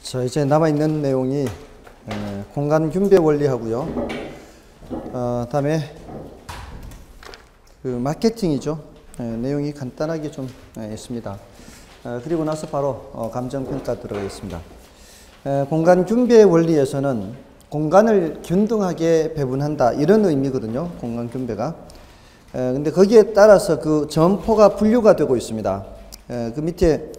자, 이제 남아있는 내용이 공간 균배 원리하고요. 다음에 그 마케팅이죠. 내용이 간단하게 좀 있습니다. 그리고 나서 바로 감정평가 들어가겠습니다. 공간 균배 원리에서는 공간을 균등하게 배분한다 이런 의미거든요. 공간 균배가. 근데 거기에 따라서 그 점포가 분류가 되고 있습니다. 그 밑에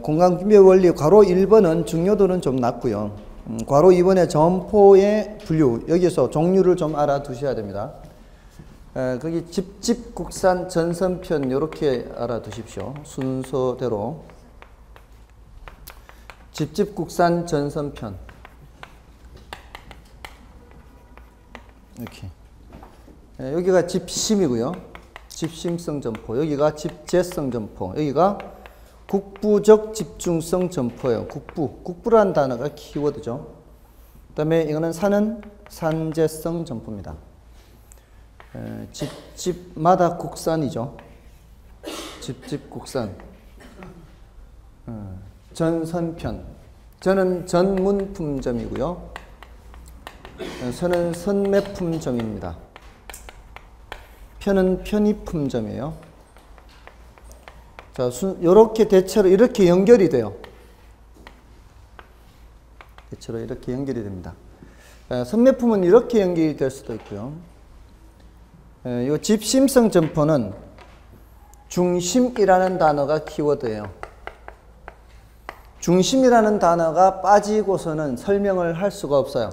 공간 균배 원리 괄호 1번은 중요도는 좀 낮고요. 괄호 2번의 점포의 분류, 여기서 종류를 좀 알아두셔야 됩니다. 거기 집집 국산 전선편 이렇게 알아두십시오. 순서대로 집집 국산 전선편 이렇게. 여기가 집심이고요. 집심성 점포. 여기가 집재성 점포. 여기가 국부적 집중성 점포예요. 국부라는 단어가 키워드죠. 그 다음에 이거는 산은 산재성 점포입니다. 집집마다 국산이죠. 집집 국산. 전선편. 전은 전문품점이고요. 선은 선매품점입니다. 편은 편의품점이에요. 자, 요렇게 대체로 이렇게 연결이 돼요. 대체로 이렇게 연결이 됩니다. 선매품은 이렇게 연결이 될 수도 있고요. 요 집심성 점포는 중심이라는 단어가 키워드예요. 중심이라는 단어가 빠지고서는 설명을 할 수가 없어요.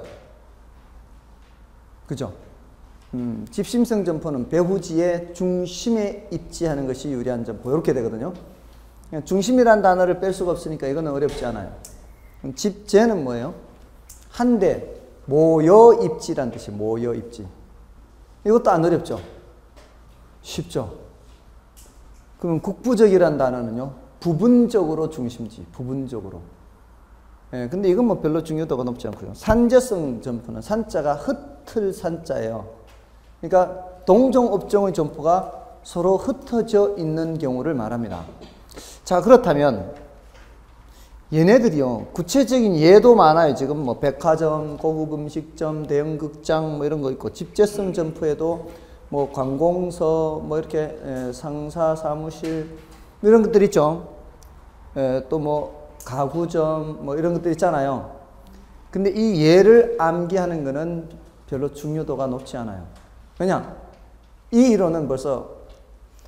그죠? 집심성 점포는 배후지의 중심에 입지하는 것이 유리한 점포. 이렇게 되거든요. 중심이라는 단어를 뺄 수가 없으니까 이거는 어렵지 않아요. 집재는 뭐예요? 한데 모여 입지란 뜻이 모여 입지. 이것도 안 어렵죠? 쉽죠? 그럼 국부적이라는 단어는요? 부분적으로 중심지. 부분적으로. 근데 이건 뭐 별로 중요도가 높지 않고요. 산재성 점포는 산자가 흩을 산자예요. 그러니까 동종 업종의 점포가 서로 흩어져 있는 경우를 말합니다. 자, 그렇다면 얘네들이요, 구체적인 예도 많아요. 지금 뭐 백화점, 고급 음식점, 대형 극장 뭐 이런 거 있고, 집재성 점포에도 뭐 관공서, 뭐 이렇게 상사 사무실 이런 것들 있죠. 또 뭐 가구점 뭐 이런 것들 있잖아요. 근데 이 예를 암기하는 거는 별로 중요도가 높지 않아요. 왜냐? 이 이론은 벌써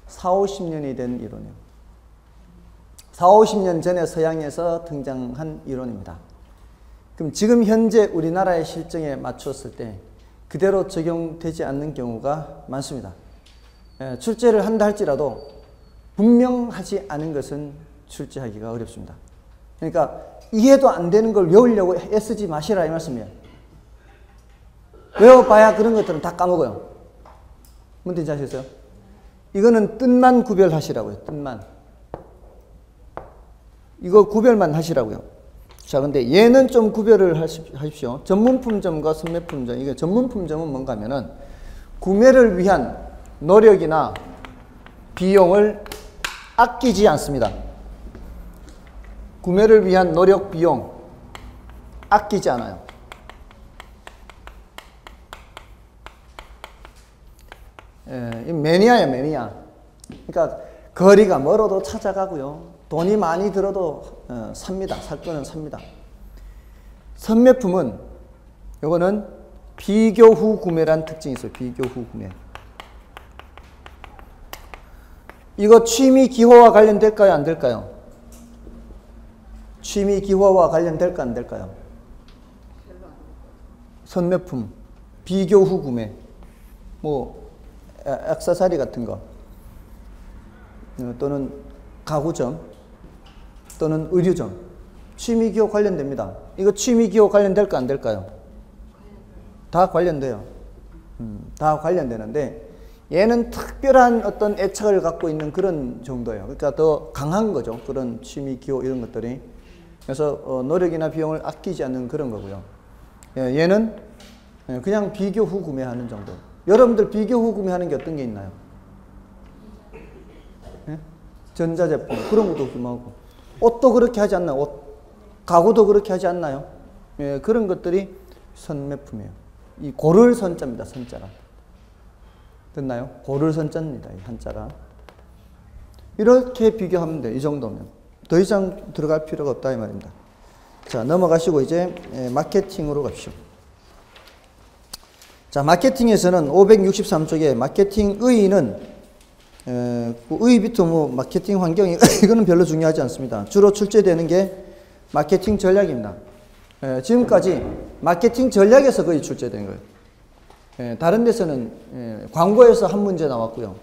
40-50년이 된 이론이에요. 40-50년 전에 서양에서 등장한 이론입니다. 그럼 지금 현재 우리나라의 실정에 맞추었을 때 그대로 적용되지 않는 경우가 많습니다. 출제를 한다 할지라도 분명하지 않은 것은 출제하기가 어렵습니다. 그러니까 이해도 안 되는 걸 외우려고 애쓰지 마시라 이 말씀이에요. 외워봐야 그런 것들은 다 까먹어요. 뭔지 아시겠어요? 이거는 뜻만 구별하시라고요. 뜻만. 이거 구별만 하시라고요. 자, 근데 얘는 좀 구별을 하십시오. 전문품점과 선매품점. 이게 전문품점은 뭔가 하면은 구매를 위한 노력이나 비용을 아끼지 않습니다. 구매를 위한 노력, 비용 아끼지 않아요. 매니아예요, 매니아. 그러니까 거리가 멀어도 찾아가고요. 돈이 많이 들어도 삽니다. 살 거는 삽니다. 선매품은 요거는 비교 후 구매란 특징이 있어요. 비교 후 구매. 이거 취미 기호와 관련될까요? 안 될까요? 취미 기호와 관련될까? 안 될까요? 선매품, 비교 후 구매, 뭐 액세서리 같은 거, 또는 가구점, 또는 의류점, 취미 기호 관련됩니다. 이거 취미 기호 관련될까? 안 될까요? 다 관련돼요. 다 관련되는데 얘는 특별한 어떤 애착을 갖고 있는 그런 정도예요. 그러니까 더 강한 거죠. 그런 취미 기호 이런 것들이. 그래서 노력이나 비용을 아끼지 않는 그런 거고요. 얘는 그냥 비교 후 구매하는 정도. 여러분들 비교 후 구매하는 게 어떤 게 있나요? 전자제품 그런 것도 구매하고 옷도 그렇게 하지 않나요? 옷 가구도 그렇게 하지 않나요? 예, 그런 것들이 선매품이에요. 이 고를 선자입니다. 선자가. 됐나요? 고를 선자입니다. 이 한자가. 이렇게 비교하면 돼요. 이 정도면. 더 이상 들어갈 필요가 없다 이 말입니다. 자, 넘어가시고 이제 마케팅으로 갑시다. 자, 마케팅에서는 563쪽에 마케팅 의의는 의의부터 뭐 마케팅 환경이 이거는 별로 중요하지 않습니다. 주로 출제되는 게 마케팅 전략입니다. 지금까지 마케팅 전략에서 거의 출제된 거예요. 다른 데서는 광고에서 한 문제 나왔고요.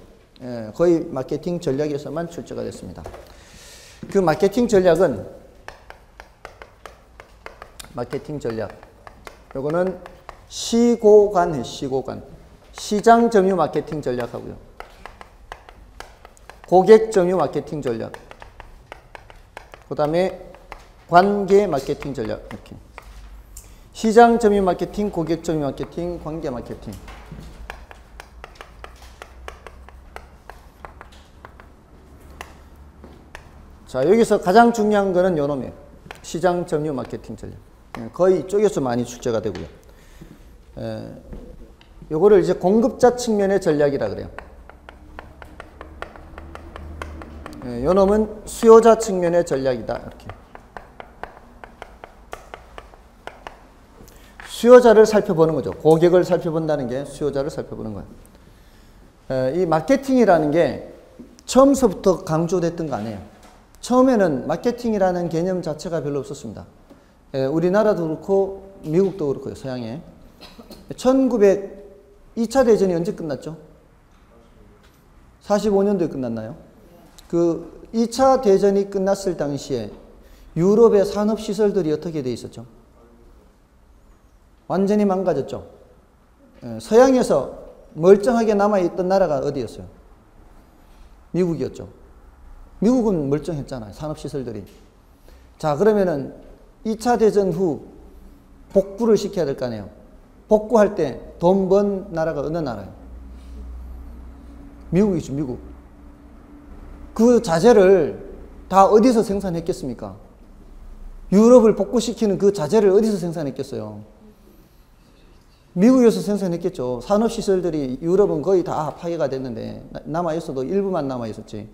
거의 마케팅 전략에서만 출제가 됐습니다. 그 마케팅 전략은 마케팅 전략. 요거는 시고관이에요. 시고관. 시장 점유 마케팅 전략하고요. 고객 점유 마케팅 전략. 그 다음에 관계 마케팅 전략. 이렇게. 시장 점유 마케팅, 고객 점유 마케팅, 관계 마케팅. 자, 여기서 가장 중요한 거는 요 놈이에요. 시장 점유 마케팅 전략. 거의 이쪽에서 많이 출제가 되고요. 요거를 이제 공급자 측면의 전략이라 그래요. 요 놈은 수요자 측면의 전략이다. 이렇게. 수요자를 살펴보는 거죠. 고객을 살펴본다는 게 수요자를 살펴보는 거예요. 이 마케팅이라는 게 처음서부터 강조됐던 거 아니에요. 처음에는 마케팅이라는 개념 자체가 별로 없었습니다. 우리나라도 그렇고 미국도 그렇고요. 서양에. 2차 대전이 언제 끝났죠? 45년도에 끝났나요? 그 2차 대전이 끝났을 당시에 유럽의 산업시설들이 어떻게 돼 있었죠? 완전히 망가졌죠. 서양에서 멀쩡하게 남아있던 나라가 어디였어요? 미국이었죠. 미국은 멀쩡했잖아요. 산업시설들이. 자, 그러면은 2차 대전 후 복구를 시켜야 될 거 아니에요. 복구할 때 돈 번 나라가 어느 나라예요? 미국이죠. 미국. 그 자재를 다 어디서 생산했겠습니까? 유럽을 복구시키는 그 자재를 어디서 생산했겠어요? 미국에서 생산했겠죠. 산업시설들이 유럽은 거의 다 파괴가 됐는데 남아있어도 일부만 남아있었지.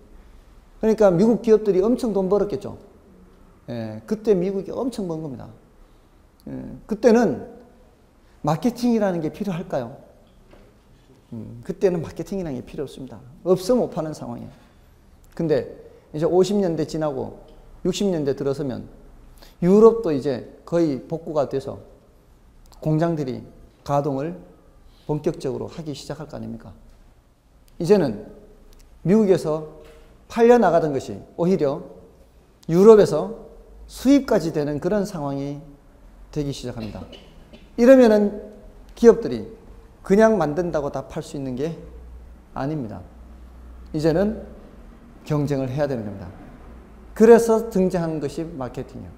그러니까 미국 기업들이 엄청 돈 벌었겠죠. 그때 미국이 엄청 번 겁니다. 그때는 마케팅이라는 게 필요할까요? 그때는 마케팅이라는 게 필요 없습니다. 없어 못 파는 상황이에요. 근데 이제 50년대 지나고 60년대 들어서면 유럽도 이제 거의 복구가 돼서 공장들이 가동을 본격적으로 하기 시작할 거 아닙니까? 이제는 미국에서 팔려나가던 것이 오히려 유럽에서 수입까지 되는 그런 상황이 되기 시작합니다. 이러면은 기업들이 그냥 만든다고 다 팔 수 있는 게 아닙니다. 이제는 경쟁을 해야 되는 겁니다. 그래서 등장한 것이 마케팅이에요.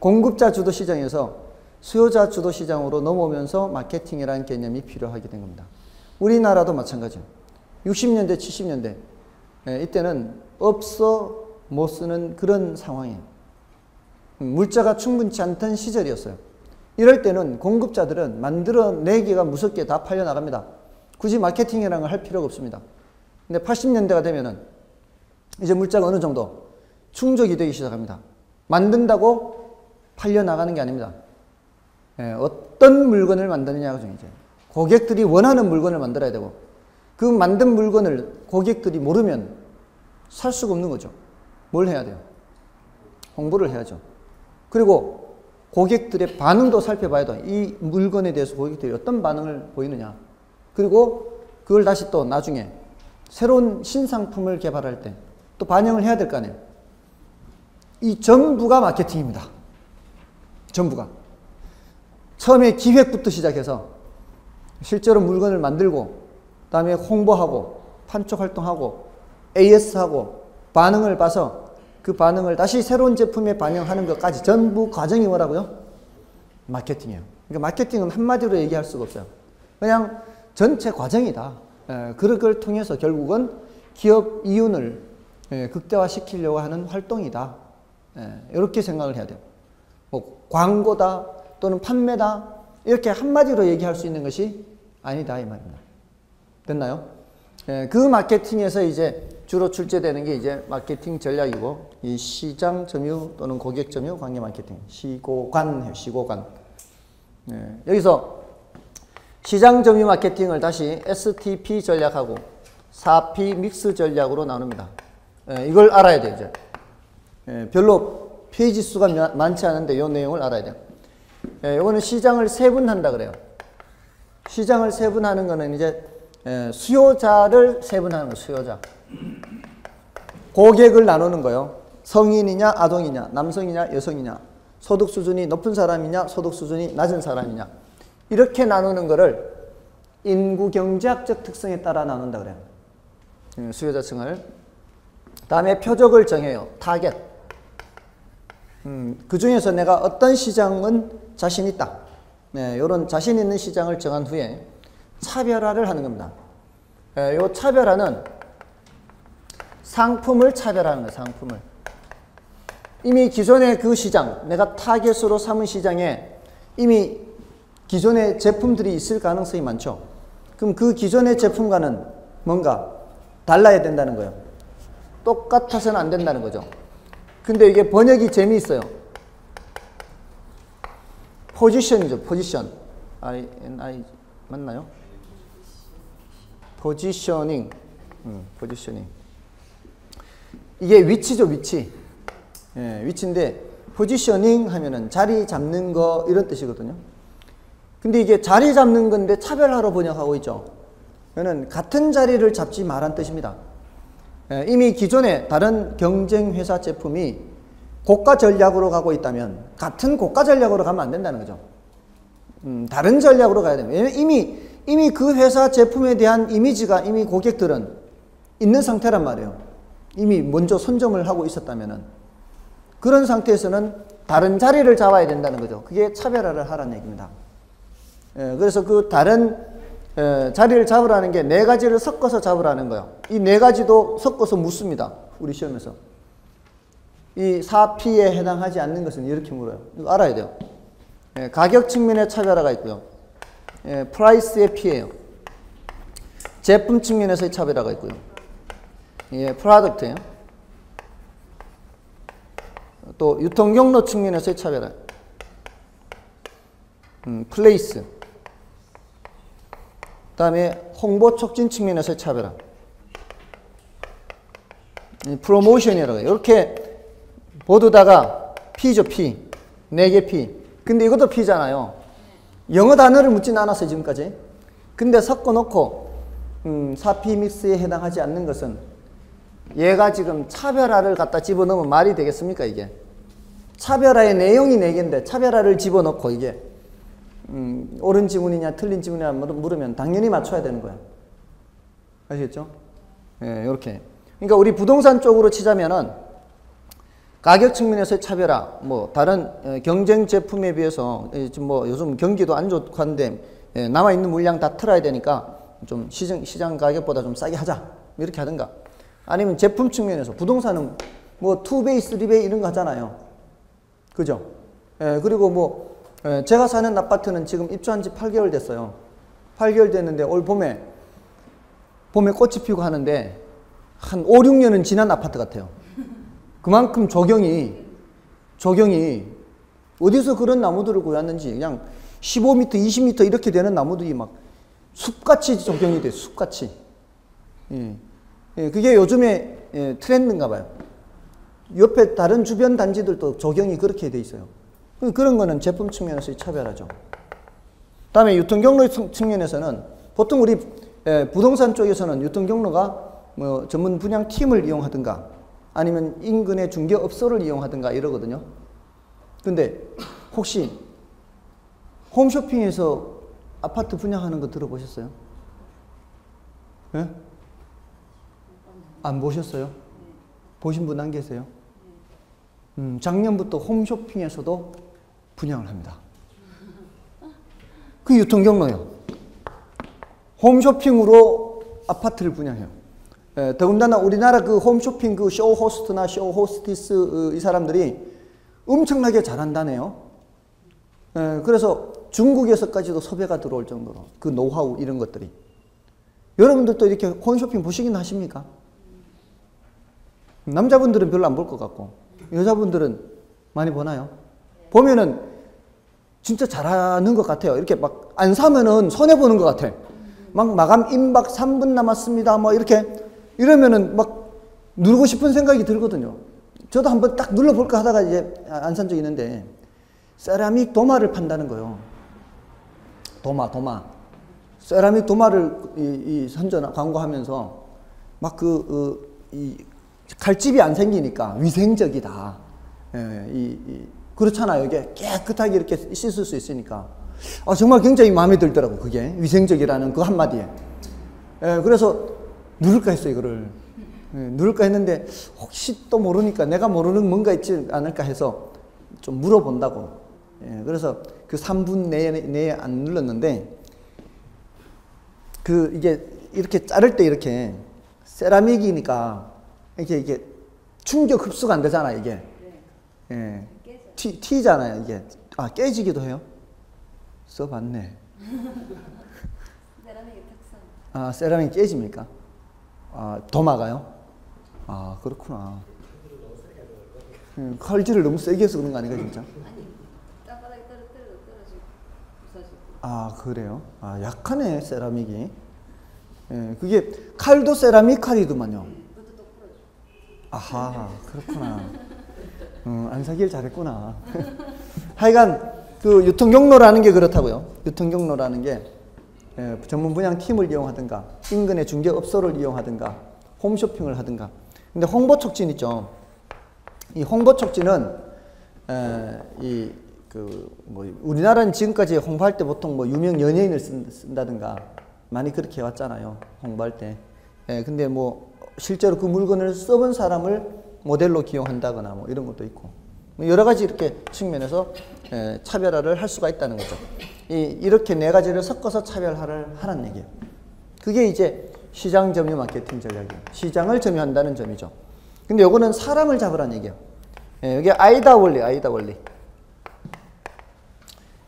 공급자 주도 시장에서 수요자 주도 시장으로 넘어오면서 마케팅이라는 개념이 필요하게 된 겁니다. 우리나라도 마찬가지예요. 60년대, 70년대 이때는 없어 못 쓰는 그런 상황이에요. 물자가 충분치 않던 시절이었어요. 이럴 때는 공급자들은 만들어내기가 무섭게 다 팔려나갑니다. 굳이 마케팅이라는 걸 할 필요가 없습니다. 근데 80년대가 되면은 이제 물자가 어느 정도 충족이 되기 시작합니다. 만든다고 팔려나가는 게 아닙니다. 어떤 물건을 만드느냐가 중요해요. 고객들이 원하는 물건을 만들어야 되고 그 만든 물건을 고객들이 모르면 살 수가 없는 거죠. 뭘 해야 돼요? 홍보를 해야죠. 그리고 고객들의 반응도 살펴봐야 돼요. 이 물건에 대해서 고객들이 어떤 반응을 보이느냐. 그리고 그걸 다시 또 나중에 새로운 신상품을 개발할 때 또 반영을 해야 될 거 아니에요. 이 전부가 마케팅입니다. 전부가. 처음에 기획부터 시작해서 실제로 물건을 만들고 그다음에 홍보하고 판촉 활동하고 AS하고 반응을 봐서 그 반응을 다시 새로운 제품에 반영하는 것까지 전부 과정이 뭐라고요? 마케팅이에요. 그러니까 마케팅은 한마디로 얘기할 수가 없어요. 그냥 전체 과정이다. 그걸 통해서 결국은 기업 이윤을 극대화시키려고 하는 활동이다. 이렇게 생각을 해야 돼요. 뭐 광고다 또는 판매다 이렇게 한마디로 얘기할 수 있는 것이 아니다 이 말입니다. 됐나요? 그 마케팅에서 이제 주로 출제되는 게 이제 마케팅 전략이고 이 시장 점유 또는 고객 점유 관계 마케팅 시고관이에요. 시고관. 여기서 시장 점유 마케팅을 다시 STP 전략하고 4P 믹스 전략으로 나눕니다. 이걸 알아야 돼요. 이제. 별로 페이지 수가 많지 않은데 이 내용을 알아야 돼요. 이거는 시장을 세분한다 그래요. 시장을 세분하는 거는 이제 수요자를 세분하는 거예요. 수요자. 고객을 나누는 거예요. 성인이냐 아동이냐 남성이냐 여성이냐 소득 수준이 높은 사람이냐 소득 수준이 낮은 사람이냐 이렇게 나누는 거를 인구 경제학적 특성에 따라 나눈다 그래요. 수요자층을. 다음에 표적을 정해요. 타겟. 그 중에서 내가 어떤 시장은 자신 있다. 이런 자신 있는 시장을 정한 후에 차별화를 하는 겁니다. 이 차별화는 상품을 차별하는 거예요. 상품을. 이미 기존의 그 시장, 내가 타겟으로 삼은 시장에 이미 기존의 제품들이 있을 가능성이 많죠. 그럼 그 기존의 제품과는 뭔가 달라야 된다는 거예요. 똑같아서는 안 된다는 거죠. 근데 이게 번역이 재미있어요. 포지션이죠. 포지션. I 맞나요? 포지셔닝. 포지셔닝. 이게 위치죠. 위치. 위치인데 포지셔닝 하면은 자리 잡는 거 이런 뜻이거든요. 근데 이게 자리 잡는 건데 차별화로 번역하고 있죠. 그러면 같은 자리를 잡지 말란 뜻입니다. 이미 기존에 다른 경쟁 회사 제품이 고가 전략으로 가고 있다면 같은 고가 전략으로 가면 안 된다는 거죠. 다른 전략으로 가야 됩니다. 왜냐면 이미 그 회사 제품에 대한 이미지가 이미 고객들은 있는 상태란 말이에요. 이미 먼저 선점을 하고 있었다면은 그런 상태에서는 다른 자리를 잡아야 된다는 거죠. 그게 차별화를 하라는 얘기입니다. 그래서 그 다른 자리를 잡으라는 게 네 가지를 섞어서 잡으라는 거예요. 이 네 가지도 섞어서 묻습니다. 우리 시험에서. 이 4P에 해당하지 않는 것은 이렇게 물어요. 이거 알아야 돼요. 가격 측면의 차별화가 있고요. 프라이스의 P예요. 제품 측면에서의 차별화가 있고요. 프로덕트예요. 또 유통경로 측면에서의 차별화. 플레이스. 그 다음에 홍보 촉진 측면에서의 차별화. 프로모션이라고 해요. 이렇게 보드다가 P죠. P. 4개 P. 근데 이것도 P잖아요. 영어 단어를 묻진 않았어요. 지금까지. 근데 섞어놓고 4P 믹스에 해당하지 않는 것은 얘가 지금 차별화를 갖다 집어넣으면 말이 되겠습니까? 이게. 차별화의 내용이 4개인데 차별화를 집어넣고 이게 옳은 지문이냐 틀린 지문이냐 물으면 당연히 맞춰야 되는 거야. 아시겠죠? 이렇게. 그러니까 우리 부동산 쪽으로 치자면은 가격 측면에서의 차별화, 뭐 다른 경쟁 제품에 비해서 뭐 요즘 경기도 안 좋고 한데 남아 있는 물량 다 틀어야 되니까 좀 시장 가격보다 좀 싸게 하자 이렇게 하든가. 아니면 제품 측면에서 부동산은 뭐 2베이, 3베이 이런 거 하잖아요. 그죠? 그리고 뭐 제가 사는 아파트는 지금 입주한 지 8개월 됐어요. 8개월 됐는데 올 봄에 꽃이 피고 하는데 한 5, 6년은 지난 아파트 같아요. 그만큼 조경이 어디서 그런 나무들을 구했는지 그냥 15m, 20m 이렇게 되는 나무들이 막 숲같이 조경이 돼요. 숲같이. 그게 요즘에 트렌드인가 봐요. 옆에 다른 주변 단지들도 조경이 그렇게 돼 있어요. 그런 거는 제품 측면에서의 차별화죠. 다음에 유통경로 측면에서는 보통 우리 부동산 쪽에서는 유통경로가 뭐 전문 분양 팀을 이용하든가 아니면 인근의 중개업소를 이용하든가 이러거든요. 근데 혹시 홈쇼핑에서 아파트 분양하는 거 들어보셨어요? 예? 안 보셨어요? 보신 분 안 계세요? 작년부터 홈쇼핑에서도 분양을 합니다. 그 유통경로예요. 홈쇼핑으로 아파트를 분양해요. 더군다나 우리나라 그 홈쇼핑 그 쇼호스트나 쇼호스티스 이 사람들이 엄청나게 잘한다네요. 그래서 중국에서까지도 섭외가 들어올 정도로 그 노하우 이런 것들이. 여러분들도 이렇게 홈쇼핑 보시긴 하십니까? 남자분들은 별로 안 볼 것 같고 여자분들은 많이 보나요? 보면은 진짜 잘하는 것 같아요. 이렇게 막 안 사면은 손해보는 것 같아. 막 마감 임박 3분 남았습니다. 뭐 이렇게 이러면은 막 누르고 싶은 생각이 들거든요. 저도 한번 딱 눌러볼까 하다가 이제 안 산 적이 있는데 세라믹 도마를 판다는 거예요. 도마. 세라믹 도마를 이 선전 광고하면서 막 이 칼집이 안 생기니까 위생적이다. 그렇잖아요. 이게 깨끗하게 이렇게 씻을 수 있으니까. 정말 굉장히 마음에 들더라고, 그게. 위생적이라는 그 한마디에. 그래서 누를까 했어요, 이거를. 누를까 했는데, 혹시 또 모르니까 내가 모르는 뭔가 있지 않을까 해서 좀 물어본다고. 그래서 그 3분 내에 안 눌렀는데, 이게 이렇게 자를 때 이렇게 세라믹이니까 이게 충격 흡수가 안 되잖아, 이게. 예. 튀잖아요, 이게. 깨지기도 해요? 써봤네. 세라믹의 특성. 세라믹 깨집니까? 도마가요? 그렇구나. 칼질을 너무 세게 해서 그런 거 아닌가, 진짜? 아니, 땅바닥에 떨어지고 부서지고. 그래요? 약하네, 세라믹이. 그게 칼도 세라믹 칼이더만요. 그것도 또 풀어줘. 아하, 그렇구나. 안 사길 잘했구나. 하여간 그 유통경로라는 게 그렇다고요. 유통경로라는 게 전문 분양 팀을 이용하든가 인근의 중개업소를 이용하든가 홈쇼핑을 하든가. 근데 홍보촉진 있죠. 이 홍보촉진은 우리나라는 지금까지 홍보할 때 보통 뭐 유명 연예인을 쓴다든가 많이 그렇게 해왔잖아요. 홍보할 때. 근데 뭐 실제로 그 물건을 써본 사람을 모델로 기용한다거나 뭐 이런 것도 있고 여러 가지 이렇게 측면에서 차별화를 할 수가 있다는 거죠. 이렇게 네 가지를 섞어서 차별화를 하라는 얘기예요. 그게 이제 시장 점유 마케팅 전략이에요. 시장을 점유한다는 점이죠. 근데 요거는 사람을 잡으라는 얘기예요. 여기 아이다 원리.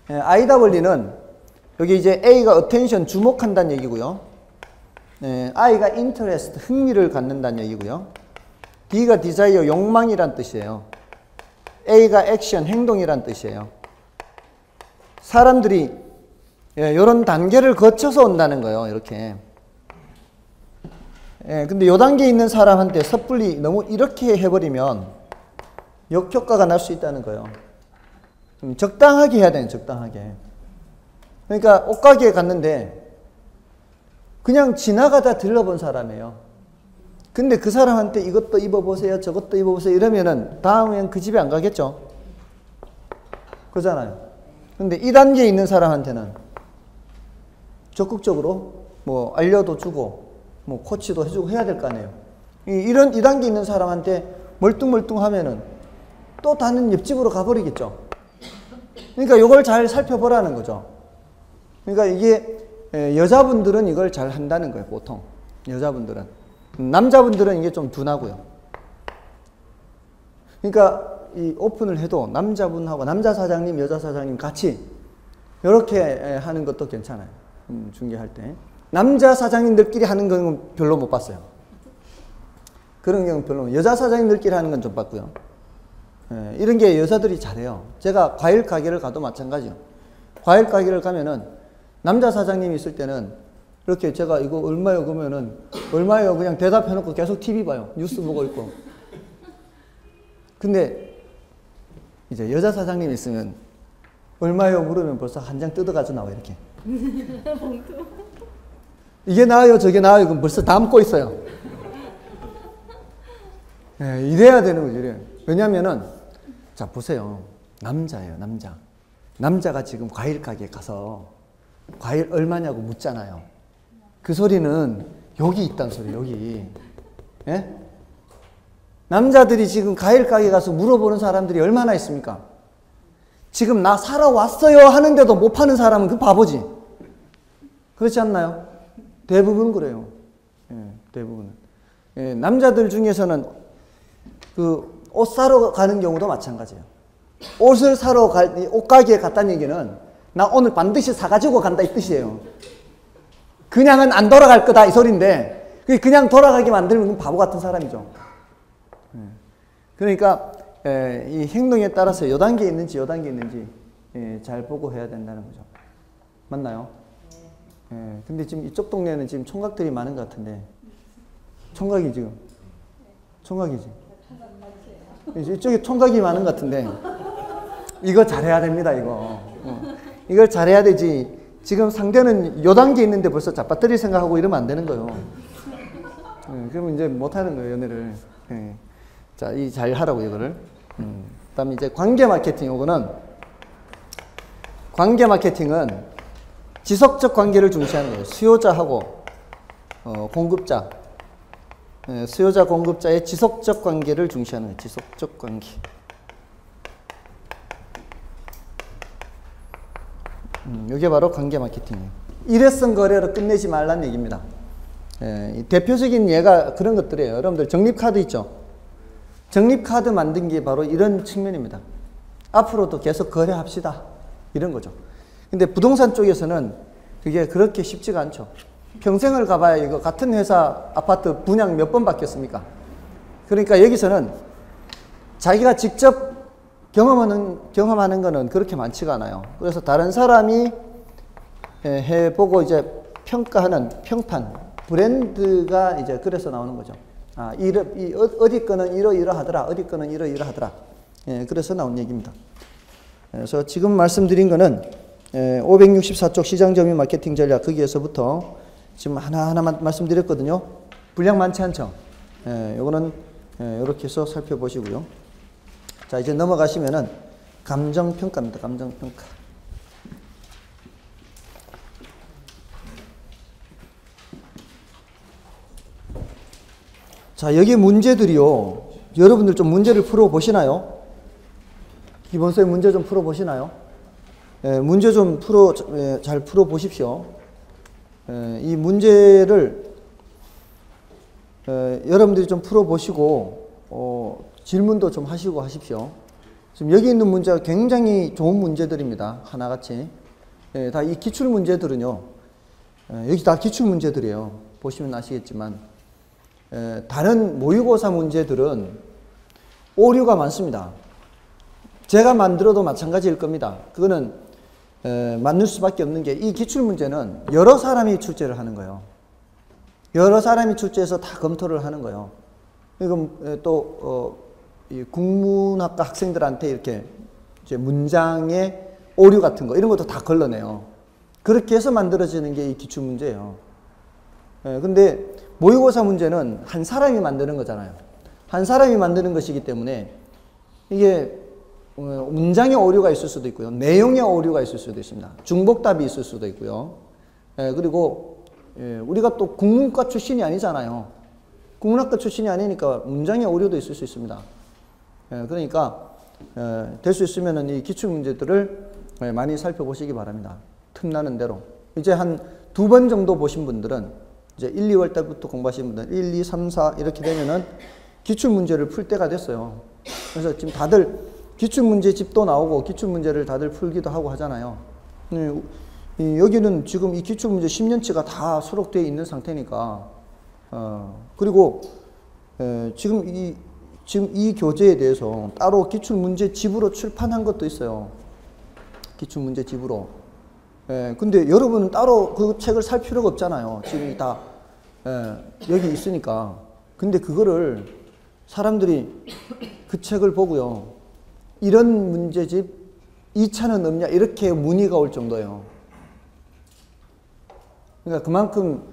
아이다 원리는 여기 이제 A가 attention 주목한다는 얘기고요. I가 interest 흥미를 갖는다는 얘기고요. D가 desire 욕망이란 뜻이에요. A가 action 행동이란 뜻이에요. 사람들이 이런 단계를 거쳐서 온다는 거예요. 이렇게. 근데 요 단계에 있는 사람한테 섣불리 너무 이렇게 해버리면 역효과가 날 수 있다는 거예요. 좀 적당하게 해야 돼요. 적당하게. 그러니까 옷가게에 갔는데 그냥 지나가다 들러본 사람이에요. 근데 그 사람한테 이것도 입어보세요, 저것도 입어보세요 이러면은 다음엔 그 집에 안 가겠죠? 그러잖아요. 근데 이 단계에 있는 사람한테는 적극적으로 뭐 알려도 주고 뭐 코치도 해주고 해야 될 거 아니에요. 이 단계에 있는 사람한테 멀뚱멀뚱 하면은 또 다른 옆집으로 가버리겠죠. 그러니까 이걸 잘 살펴보라는 거죠. 그러니까 이게 여자분들은 이걸 잘 한다는 거예요, 보통. 여자분들은. 남자분들은 이게 좀 둔하고요. 그러니까 이 오픈을 해도 남자분하고 남자 사장님, 여자 사장님 같이 이렇게 하는 것도 괜찮아요. 중개할 때. 남자 사장님들끼리 하는 건 별로 못 봤어요. 그런 경우는 별로. 여자 사장님들끼리 하는 건 좀 봤고요. 이런 게 여자들이 잘해요. 제가 과일 가게를 가도 마찬가지요. 과일 가게를 가면은 남자 사장님이 있을 때는 이렇게 제가 이거 얼마요? 그러면은 얼마요? 그냥 대답해놓고 계속 TV 봐요. 뉴스 보고 있고. 근데 이제 여자 사장님 있으면 얼마요? 물으면 벌써 한 장 뜯어가지고 나와 이렇게. 이게 나아요? 저게 나아요? 그럼 벌써 담고 있어요. 이래야 되는 거죠. 이래. 왜냐면은 자 보세요. 남자예요. 남자가 지금 과일 가게에 가서 과일 얼마냐고 묻잖아요. 그 소리는 여기 있다는 소리예요. 여기. 예? 남자들이 지금 과일 가게 가서 물어보는 사람들이 얼마나 있습니까? 지금 나 사러 왔어요 하는데도 못 파는 사람은 그 바보지. 그렇지 않나요? 대부분 그래요. 대부분은. 남자들 중에서는 그 옷 사러 가는 경우도 마찬가지예요. 옷을 사러 옷가게에 갔다는 얘기는 나 오늘 반드시 사가지고 간다 이 뜻이에요. 그냥은 안 돌아갈 거다 이 소리인데 그냥 돌아가게 만들면 바보 같은 사람이죠. 그러니까 이 행동에 따라서 요 단계에 있는지 요 단계에 있는지 잘 보고 해야 된다는 거죠. 맞나요? 근데 지금 이쪽 동네는 지금 총각들이 많은 것 같은데 총각이 지금 총각이지. 이쪽에 총각이 많은 것 같은데 이거 잘해야 됩니다. 이걸 잘해야 되지. 지금 상대는 요 단계에 있는데 벌써 잡아뜨릴 생각하고 이러면 안 되는 거예요. 그러면 이제 못하는 거예요, 연애를. 자, 이 잘 하라고 이거를. 그다음에 이제 관계 마케팅. 이거는 관계 마케팅은 지속적 관계를 중시하는 거예요. 수요자하고 공급자. 수요자 공급자의 지속적 관계를 중시하는 거예요. 지속적 관계. 이게 바로 관계 마케팅이에요. 일회성 거래로 끝내지 말라는 얘기입니다. 대표적인 예가 그런 것들이에요. 여러분들 적립카드 있죠? 적립카드 만든 게 바로 이런 측면입니다. 앞으로도 계속 거래합시다. 이런 거죠. 근데 부동산 쪽에서는 그게 그렇게 쉽지가 않죠. 평생을 가봐야 이거 같은 회사 아파트 분양 몇 번 바뀌었습니까? 그러니까 여기서는 자기가 직접 경험하는 거는 그렇게 많지가 않아요. 그래서 다른 사람이 해보고 이제 평가하는 평판, 브랜드가 이제 그래서 나오는 거죠. 어디 거는 이러이러하더라. 어디 거는 이러이러하더라. 그래서 나온 얘기입니다. 그래서 지금 말씀드린 거는 564쪽 시장점유 마케팅 전략 거기에서부터 지금 하나하나만 말씀드렸거든요. 분량 많지 않죠? 요거는 이렇게 해서 살펴보시고요. 자, 이제 넘어가시면은 감정평가입니다. 감정평가. 자, 여기 문제들이요. 여러분들 좀 문제를 풀어보시나요? 기본서의 문제 좀 풀어보시나요? 문제 좀 잘 풀어보십시오. 이 문제를 여러분들이 좀 풀어보시고 질문도 좀 하시고 하십시오. 지금 여기 있는 문제가 굉장히 좋은 문제들입니다. 하나같이. 다 이 기출 문제들은요. 여기 다 기출 문제들이에요. 보시면 아시겠지만 다른 모의고사 문제들은 오류가 많습니다. 제가 만들어도 마찬가지일 겁니다. 그거는 맞는 수밖에 없는 게 이 기출문제는 여러 사람이 출제를 하는 거예요. 여러 사람이 출제해서 다 검토를 하는 거예요. 이건 또 이 국문학과 학생들한테 이렇게 이제 문장의 오류 같은 거 이런 것도 다 걸러내요. 그렇게 해서 만들어지는 게 이 기출문제예요. 근데 모의고사 문제는 한 사람이 만드는 거잖아요. 한 사람이 만드는 것이기 때문에 이게 문장의 오류가 있을 수도 있고요. 내용의 오류가 있을 수도 있습니다. 중복답이 있을 수도 있고요. 그리고 우리가 또 국문과 출신이 아니잖아요. 국문학과 출신이 아니니까 문장의 오류도 있을 수 있습니다. 그러니까 될 수 있으면 이 기출문제들을 많이 살펴보시기 바랍니다. 틈나는 대로. 이제 한 2번 정도 보신 분들은 이제 1, 2월 달부터 공부하시는 분들은 1, 2, 3, 4 이렇게 되면은 기출문제를 풀 때가 됐어요. 그래서 지금 다들 기출문제 집도 나오고 기출문제를 다들 풀기도 하고 하잖아요. 여기는 지금 이 기출문제 10년치가 다 수록되어 있는 상태니까 그리고 지금 이 교재에 대해서 따로 기출문제 집으로 출판한 것도 있어요. 기출문제 집으로. 근데 여러분은 따로 그 책을 살 필요가 없잖아요. 지금 다 여기 있으니까. 근데 그거를 사람들이 그 책을 보고요. 이런 문제집 2차는 없냐 이렇게 문의가 올 정도예요. 그러니까 그만큼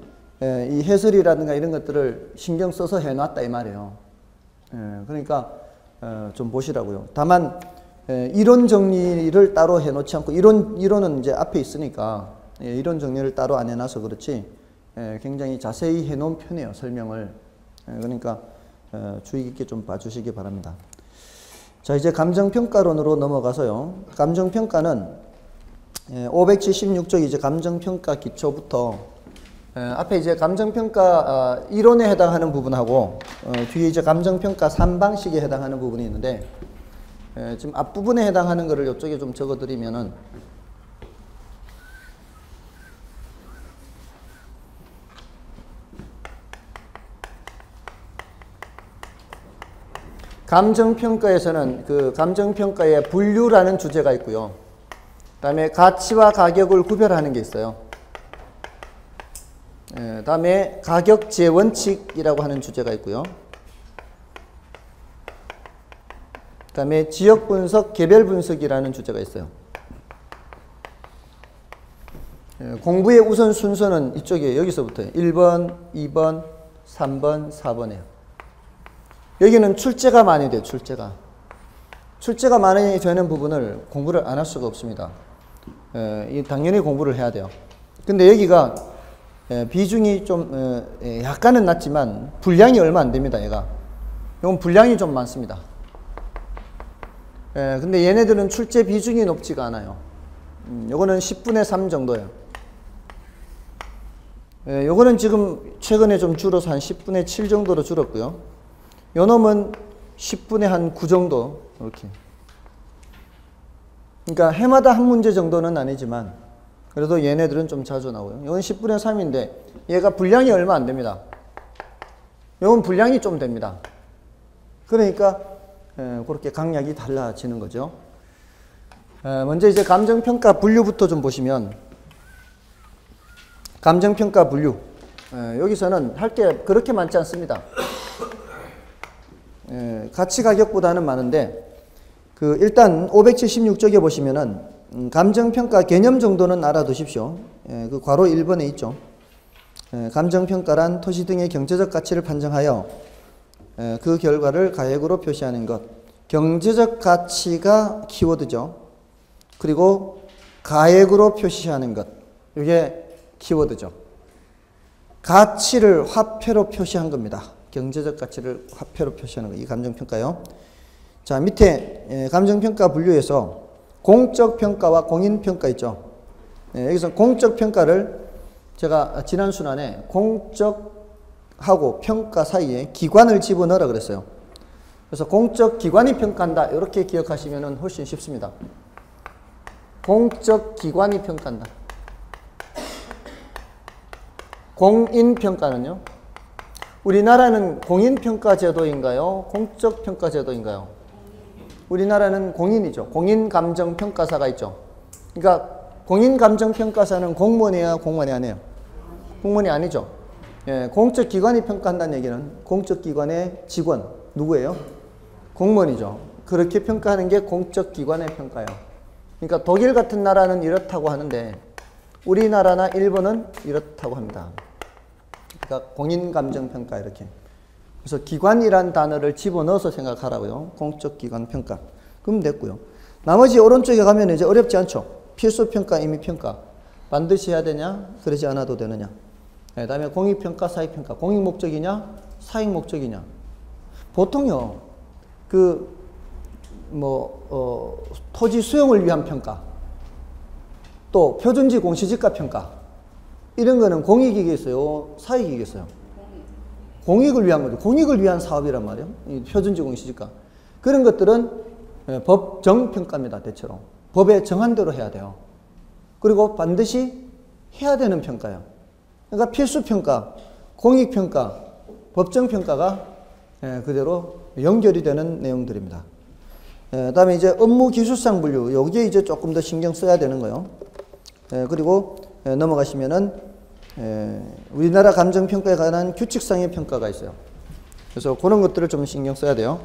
이 해설이라든가 이런 것들을 신경 써서 해놨다 이 말이에요. 그러니까 좀 보시라고요. 다만 이론 정리를 따로 해놓지 않고 이론은 이제 앞에 있으니까 이론 정리를 따로 안 해놔서 그렇지 굉장히 자세히 해놓은 편이에요. 설명을. 그러니까 주의 깊게 좀 봐주시기 바랍니다. 자, 이제 감정평가론으로 넘어가서요. 감정평가는 576쪽 이제 감정평가 기초부터 앞에 이제 감정평가 이론에 해당하는 부분하고 뒤에 이제 감정평가 3방식에 해당하는 부분이 있는데 지금 앞부분에 해당하는 거를 이쪽에 좀 적어드리면은 감정평가에서는 그 감정평가의 분류라는 주제가 있고요. 그 다음에 가치와 가격을 구별하는 게 있어요. 그 다음에 가격제 원칙이라고 하는 주제가 있고요. 그 다음에 지역 분석, 개별 분석이라는 주제가 있어요. 공부의 우선 순서는 이쪽이에요. 여기서부터요. 1번, 2번, 3번, 4번이에요. 여기는 출제가 많이 돼요. 출제가 많이 되는 부분을 공부를 안 할 수가 없습니다. 당연히 공부를 해야 돼요. 근데 여기가 비중이 좀 약간은 낮지만 분량이 얼마 안 됩니다. 얘가. 이건 분량이 좀 많습니다. 근데 얘네들은 출제 비중이 높지가 않아요. 요거는 10분의 3 정도예요. 요거는 지금 최근에 좀 줄어서 한 10분의 7 정도로 줄었고요. 요 놈은 10분의 한 9 정도 이렇게. 그러니까 해마다 한 문제 정도는 아니지만 그래도 얘네들은 좀 자주 나오고요. 이건 10분의 3인데 얘가 분량이 얼마 안 됩니다. 이건 분량이 좀 됩니다. 그러니까 그렇게 강약이 달라지는 거죠. 먼저 이제 감정평가 분류부터 좀 보시면 감정평가 분류 여기서는 할 게 그렇게 많지 않습니다. 가치 가격보다는 많은데 일단 576쪽에 보시면은 감정평가 개념 정도는 알아두십시오. 그 괄호 1번에 있죠. 감정평가란 토지 등의 경제적 가치를 판정하여 그 결과를 가액으로 표시하는 것. 경제적 가치가 키워드죠. 그리고 가액으로 표시하는 것. 이게 키워드죠. 가치를 화폐로 표시한 겁니다. 경제적 가치를 화폐로 표시하는 거. 이 감정평가요. 자, 밑에 감정평가 분류에서 공적평가와 공인평가 있죠. 여기서 공적평가를 제가 지난 순환에 공적하고 평가 사이에 기관을 집어넣으라 그랬어요. 그래서 공적기관이 평가한다. 이렇게 기억하시면 훨씬 쉽습니다. 공적기관이 평가한다. 공인평가는요? 우리나라는 공인평가제도인가요? 공적평가제도인가요? 우리나라는 공인이죠. 공인감정평가사가 있죠. 그러니까 공인감정평가사는 공무원이에요? 공무원이 아니에요? 공무원이 아니죠. 공적기관이 평가한다는 얘기는 공적기관의 직원, 누구예요? 공무원이죠. 그렇게 평가하는 게 공적기관의 평가예요. 그러니까 독일 같은 나라는 이렇다고 하는데 우리나라나 일본은 이렇다고 합니다. 그러니까 공인감정평가 이렇게. 그래서 기관이란 단어를 집어넣어서 생각하라고요. 공적기관 평가. 그럼 됐고요. 나머지 오른쪽에 가면 이제 어렵지 않죠. 필수평가, 임의평가. 반드시 해야 되냐? 그러지 않아도 되느냐? 그 다음에 공익평가, 사익평가. 공익목적이냐? 사익목적이냐? 보통요. 토지 수용을 위한 평가. 또 표준지 공시지가 평가. 이런 거는 공익이겠어요? 사익이겠어요? 공익을 위한 거죠. 공익을 위한 사업이란 말이에요. 이 표준지 공시지가. 그런 것들은 법정평가입니다. 대체로. 법에 정한 대로 해야 돼요. 그리고 반드시 해야 되는 평가예요. 그러니까 필수평가, 공익평가, 법정평가가 그대로 연결이 되는 내용들입니다. 다음에 이제 업무기술상 분류. 여기에 이제 조금 더 신경 써야 되는 거예요. 그리고 넘어가시면은 우리나라 감정평가에 관한 규칙상의 평가가 있어요. 그래서 그런 것들을 좀 신경 써야 돼요.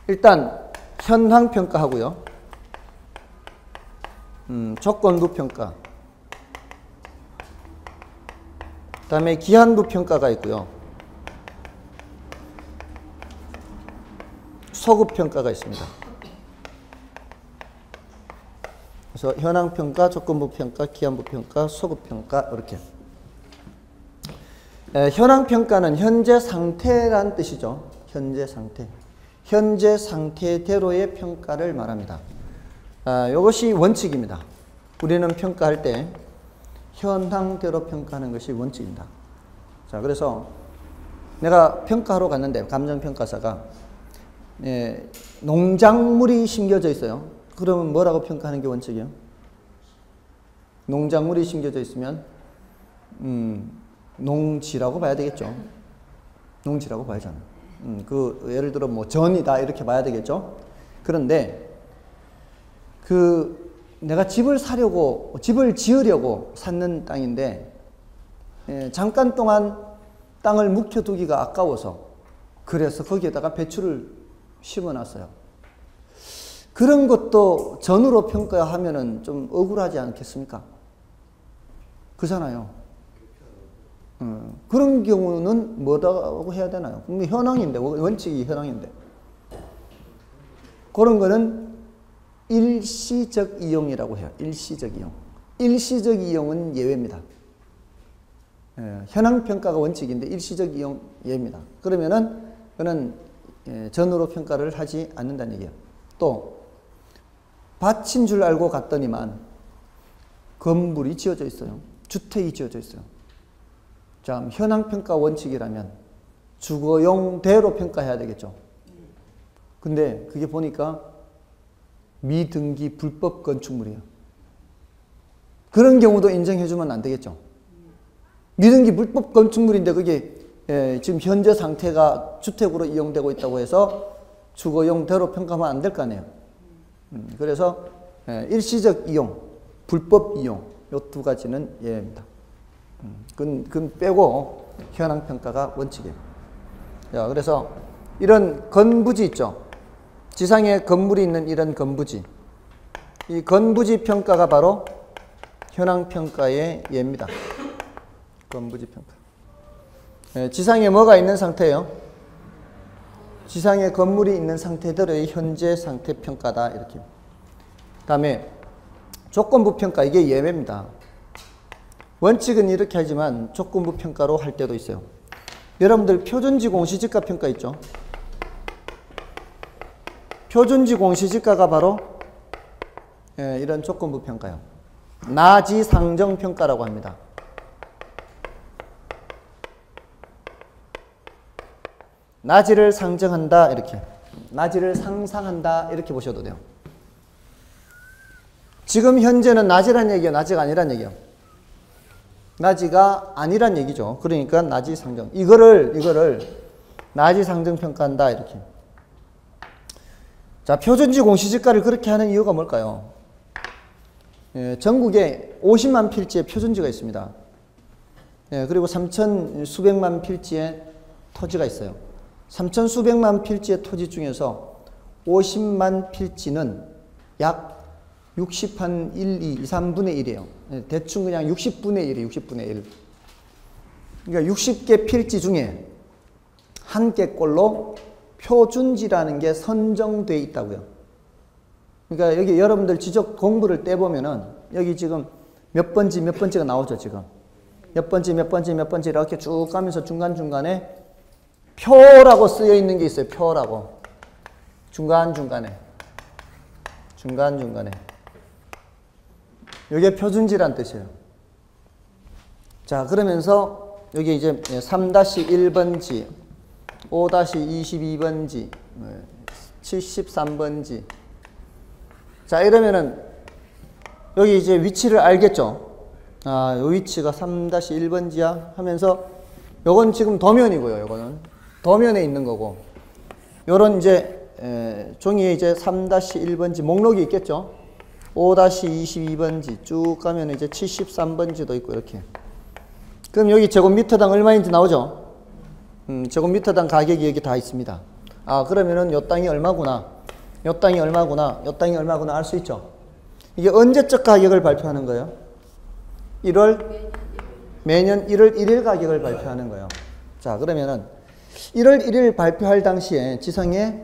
일단 현황평가하고요. 조건부평가. 그 다음에 기한부평가가 있고요. 소급평가가 있습니다. 그래서 현황평가, 조건부평가, 기한부평가, 소급평가 이렇게. 현황평가는 현재 상태란 뜻이죠. 현재 상태. 현재 상태대로의 평가를 말합니다. 이것이 원칙입니다. 우리는 평가할 때 현황대로 평가하는 것이 원칙입니다. 자, 그래서 내가 평가하러 갔는데 감정평가사가 농작물이 심겨져 있어요. 그러면 뭐라고 평가하는 게 원칙이에요? 농작물이 심겨져 있으면 농지라고 봐야 되겠죠. 농지라고 봐야잖아요. 그 예를 들어 뭐 전이다 이렇게 봐야 되겠죠. 그런데 내가 집을 사려고 집을 지으려고 샀는 땅인데 잠깐 동안 땅을 묵혀두기가 아까워서 그래서 거기에다가 배추를 심어놨어요. 그런 것도 전으로 평가하면은 좀 억울하지 않겠습니까? 그잖아요. 그런 경우는 뭐라고 해야 되나요? 현황인데, 원칙이 현황인데. 그런 거는 일시적 이용이라고 해요. 일시적 이용. 일시적 이용은 예외입니다. 현황평가가 원칙인데 일시적 이용 예외입니다. 그러면은 그는 전으로 평가를 하지 않는다는 얘기예요. 또 밭인 줄 알고 갔더니만 건물이 지어져 있어요. 주택이 지어져 있어요. 자, 현황평가 원칙이라면 주거용대로 평가해야 되겠죠. 근데 그게 보니까 미등기 불법 건축물이에요. 그런 경우도 인정해주면 안 되겠죠. 미등기 불법 건축물인데 그게 지금 현재 상태가 주택으로 이용되고 있다고 해서 주거용대로 평가하면 안 될 거 아니에요. 그래서 일시적 이용, 불법 이용 이 두 가지는 예입니다. 그건 빼고 현황평가가 원칙이에요. 자, 그래서 이런 건부지 있죠. 지상에 건물이 있는 이런 건부지. 이 건부지 평가가 바로 현황평가의 예입니다. 건부지 평가. 지상에 뭐가 있는 상태예요? 지상에 건물이 있는 상태대로의 현재 상태 평가다. 이렇게. 다음에 조건부 평가. 이게 예외입니다. 원칙은 이렇게 하지만 조건부 평가로 할 때도 있어요. 여러분들 표준지 공시지가 평가 있죠? 표준지 공시지가가 바로 이런 조건부 평가요. 나지 상정 평가라고 합니다. 나지를 상정한다 이렇게. 나지를 상상한다 이렇게 보셔도 돼요. 지금 현재는 나지란 얘기예요? 나지가 아니란 얘기예요? 나지가 아니란 얘기죠. 그러니까 나지 상정. 이거를 나지 상정 평가한다 이렇게. 자, 표준지 공시지가를 그렇게 하는 이유가 뭘까요? 전국에 50만 필지의 표준지가 있습니다. 그리고 3천 수백만 필지의 토지가 있어요. 3천 수백만 필지의 토지 중에서 50만 필지는 약 60한 1, 2, 3분의 1이에요. 대충 그냥 60분의 1이에요. 60분의 1. 그러니까 60개 필지 중에 한 개꼴로 표준지라는 게 선정되어 있다고요. 그러니까 여기 여러분들 지적 공부를 떼보면은 여기 지금 몇 번지 몇 번째가 나오죠. 지금 몇 번지 몇 번지 몇 번지 이렇게 쭉 가면서 중간중간에 표라고 쓰여 있는 게 있어요. 표라고. 중간중간에. 이게 표준지란 뜻이에요. 자, 그러면서 여기 이제 3-1번지, 5-22번지, 73번지. 자, 이러면은 여기 이제 위치를 알겠죠? 아, 요 위치가 3-1번지야 하면서 요건 지금 도면이고요. 요거는 도면에 있는 거고. 요런 이제 종이에 이제 3-1번지 목록이 있겠죠? 5-22번지 쭉 가면 이제 73번지도 있고 이렇게. 그럼 여기 제곱미터당 얼마인지 나오죠? 제곱미터당 가격이 여기 다 있습니다. 아, 그러면은 요 땅이 얼마구나. 요 땅이 얼마구나. 요 땅이 얼마구나 알 수 있죠? 이게 언제적 가격을 발표하는 거예요? 매년 1월 1일 가격을 발표하는 거예요. 자, 그러면은 1월 1일 발표할 당시에 지상에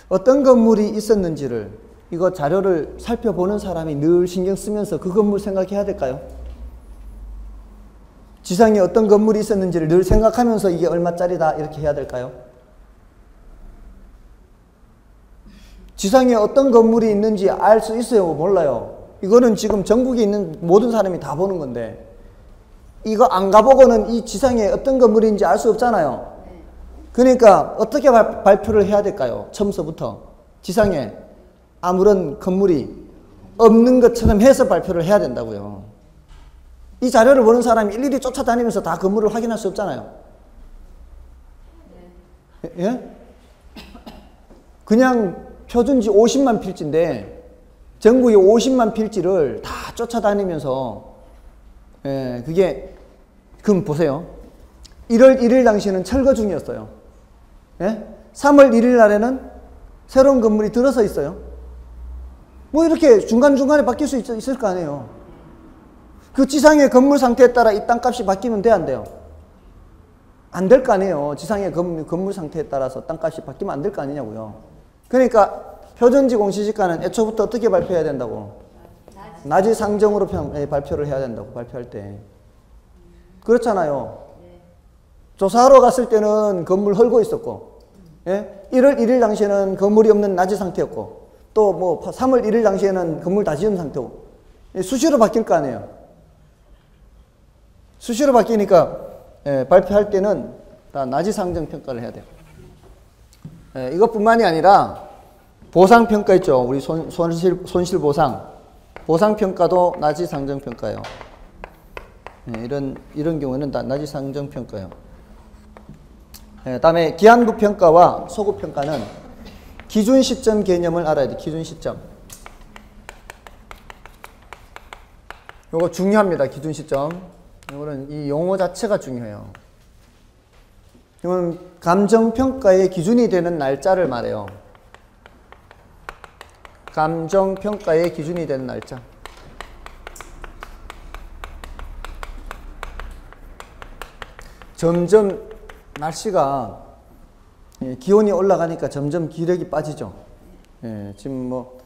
어떤 건물이 있었는지를 이거 자료를 살펴보는 사람이 늘 신경 쓰면서 그 건물 생각해야 될까요? 지상에 어떤 건물이 있었는지를 늘 생각하면서 이게 얼마짜리다 이렇게 해야 될까요? 지상에 어떤 건물이 있는지 알 수 있어요? 몰라요? 이거는 지금 전국에 있는 모든 사람이 다 보는 건데 이거 안 가보고는 이 지상에 어떤 건물인지 알 수 없잖아요. 그러니까 어떻게 발표를 해야 될까요? 처음서부터 지상에 아무런 건물이 없는 것처럼 해서 발표를 해야 된다고요. 이 자료를 보는 사람이 일일이 쫓아다니면서 다 건물을 확인할 수 없잖아요. 예? 그냥 표준지 50만 필지인데 전국에 50만 필지를 다 쫓아다니면서 그게 그럼 보세요. 1월 1일 당시에는 철거 중이었어요. 예? 3월 1일 날에는 새로운 건물이 들어서 있어요. 뭐 이렇게 중간중간에 바뀔 수 있을 거 아니에요. 그 지상의 건물 상태에 따라 이 땅값이 바뀌면 돼, 안 돼요? 안 될 거 아니에요. 지상의 건물 상태에 따라서 땅값이 바뀌면 안 될 거 아니냐고요. 그러니까 표준지 공시지가는 애초부터 어떻게 발표해야 된다고? 낮이 상정으로 발표를 해야 된다고, 발표할 때. 그렇잖아요. 조사하러 갔을 때는 건물 헐고 있었고, 예? 1월 1일 당시에는 건물이 없는 낮이 상태였고, 또 뭐 3월 1일 당시에는 건물 다 지은 상태고, 수시로 바뀔 거 아니에요. 수시로 바뀌니까 발표할 때는 다 낮이 상정 평가를 해야 돼요. 이것뿐만이 아니라 보상평가 있죠. 우리 손실 보상. 보상평가도 낮이 상정 평가예요. 이런 경우에는 다 낮이 상정 평가예요. 다음에 기한부 평가와 소급 평가는 기준 시점 개념을 알아야 돼. 기준 시점. 요거 중요합니다. 기준 시점. 이거는 이 용어 자체가 중요해요. 이건 감정평가의 기준이 되는 날짜를 말해요. 감정평가의 기준이 되는 날짜. 점점 날씨가 기온이 올라가니까 점점 기력이 빠지죠. 지금 뭐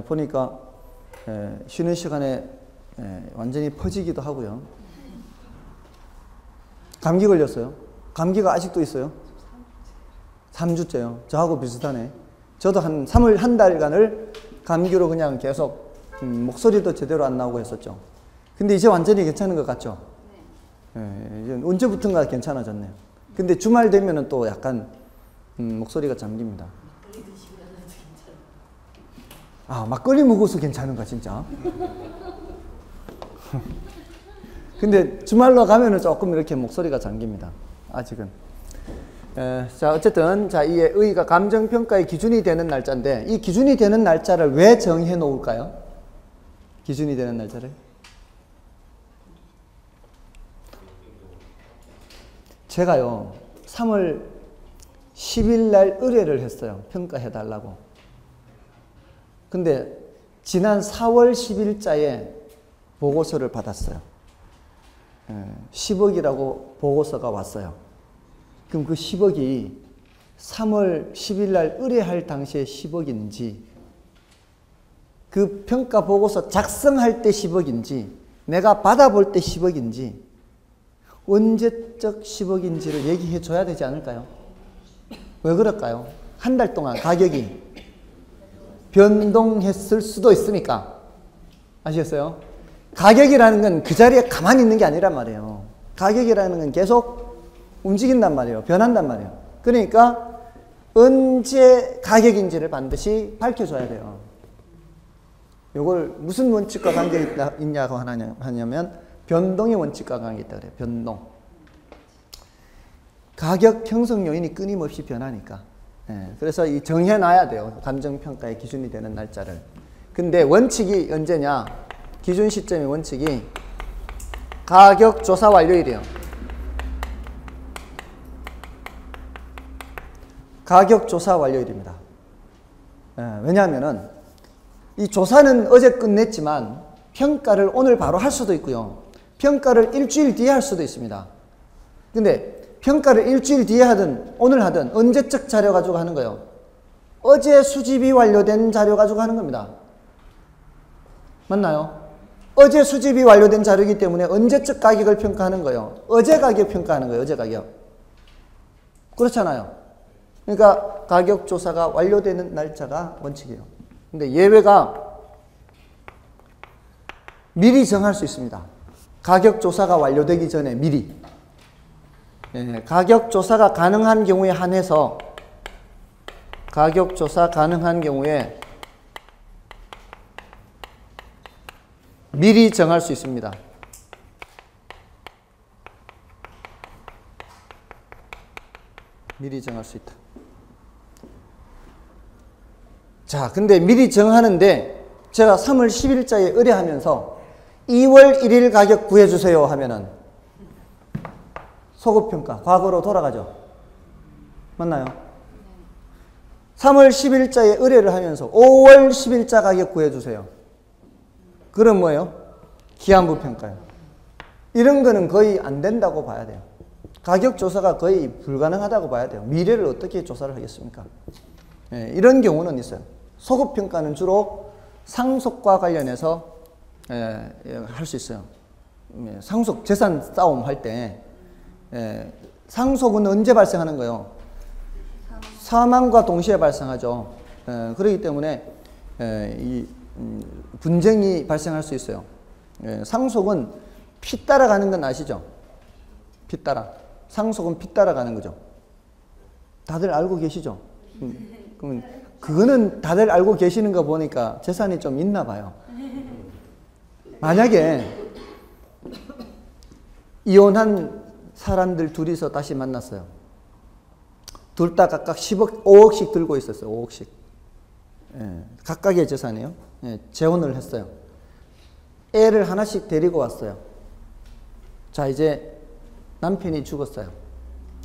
보니까 쉬는 시간에 완전히 퍼지기도 하고요. 감기 걸렸어요. 감기가 아직도 있어요. 3주째요. 저하고 비슷하네. 저도 한 달간을 감기로 그냥 계속 목소리도 제대로 안 나오고 했었죠. 근데 이제 완전히 괜찮은 것 같죠? 이제 언제부턴가 괜찮아졌네요. 근데 주말 되면은 또 약간 목소리가 잠깁니다. 아, 막걸리 먹어서 괜찮은가 진짜? 근데 주말로 가면은 조금 이렇게 목소리가 잠깁니다. 아직은. 자, 어쨌든 자, 이 의의가 감정평가의 기준이 되는 날짜인데 이 기준이 되는 날짜를 왜 정해 놓을까요? 기준이 되는 날짜를? 제가요 3월 10일 날 의뢰를 했어요. 평가해 달라고. 근데 지난 4월 10일자에 보고서를 받았어요. 10억이라고 보고서가 왔어요. 그럼 그 10억이 3월 10일 날 의뢰할 당시에 10억인지 그 평가 보고서 작성할 때 10억인지 내가 받아볼 때 10억인지 언제적 10억인지를 얘기해 줘야 되지 않을까요? 왜 그럴까요? 한 달 동안 가격이 변동했을 수도 있으니까. 아시겠어요? 가격이라는 건 그 자리에 가만히 있는 게 아니란 말이에요. 가격이라는 건 계속 움직인단 말이에요. 변한단 말이에요. 그러니까 언제 가격인지를 반드시 밝혀줘야 돼요. 이걸 무슨 원칙과 관계가 있냐고 하냐면 변동의 원칙과 관계가 있다고 그래요. 변동. 가격 형성 요인이 끊임없이 변하니까. 그래서 이 정해놔야 돼요. 감정평가의 기준이 되는 날짜를. 근데 원칙이 언제냐? 기준 시점의 원칙이 가격 조사 완료일이에요. 가격 조사 완료일입니다. 왜냐하면은 이 조사는 어제 끝냈지만 평가를 오늘 바로 할 수도 있고요. 평가를 일주일 뒤에 할 수도 있습니다. 근데 평가를 일주일 뒤에 하든 오늘 하든 언제적 자료 가지고 하는 거예요? 어제 수집이 완료된 자료 가지고 하는 겁니다. 맞나요? 어제 수집이 완료된 자료이기 때문에 언제적 가격을 평가하는 거예요. 어제 가격 평가하는 거예요. 어제 가격. 그렇잖아요. 그러니까 가격 조사가 완료되는 날짜가 원칙이에요. 근데 예외가 미리 정할 수 있습니다. 가격 조사가 완료되기 전에 미리 가격 조사가 가능한 경우에 한해서 가격 조사 가능한 경우에 미리 정할 수 있습니다. 미리 정할 수 있다. 자, 근데 미리 정하는데 제가 3월 10일자에 의뢰하면서 2월 1일 가격 구해주세요 하면은 소급평가, 과거로 돌아가죠. 맞나요? 3월 10일자에 의뢰를 하면서 5월 10일자 가격 구해주세요. 그럼 뭐예요? 기한부 평가요. 이런 거는 거의 안 된다고 봐야 돼요. 가격 조사가 거의 불가능하다고 봐야 돼요. 미래를 어떻게 조사를 하겠습니까? 이런 경우는 있어요. 소급평가는 주로 상속과 관련해서 할 수 있어요. 상속, 재산 싸움 할 때 상속은 언제 발생하는 거예요? 사망과 동시에 발생하죠. 그렇기 때문에 이 분쟁이 발생할 수 있어요. 상속은 피 따라가는 건 아시죠? 피 따라. 상속은 피 따라가는 거죠. 다들 알고 계시죠? 그러면 그거는 다들 알고 계시는 거 보니까 재산이 좀 있나 봐요. 만약에 이혼한 사람들 둘이서 다시 만났어요. 둘 다 각각 10억, 5억씩 들고 있었어요. 5억씩. 각각의 재산이에요. 재혼을 했어요. 애를 하나씩 데리고 왔어요. 자, 이제 남편이 죽었어요.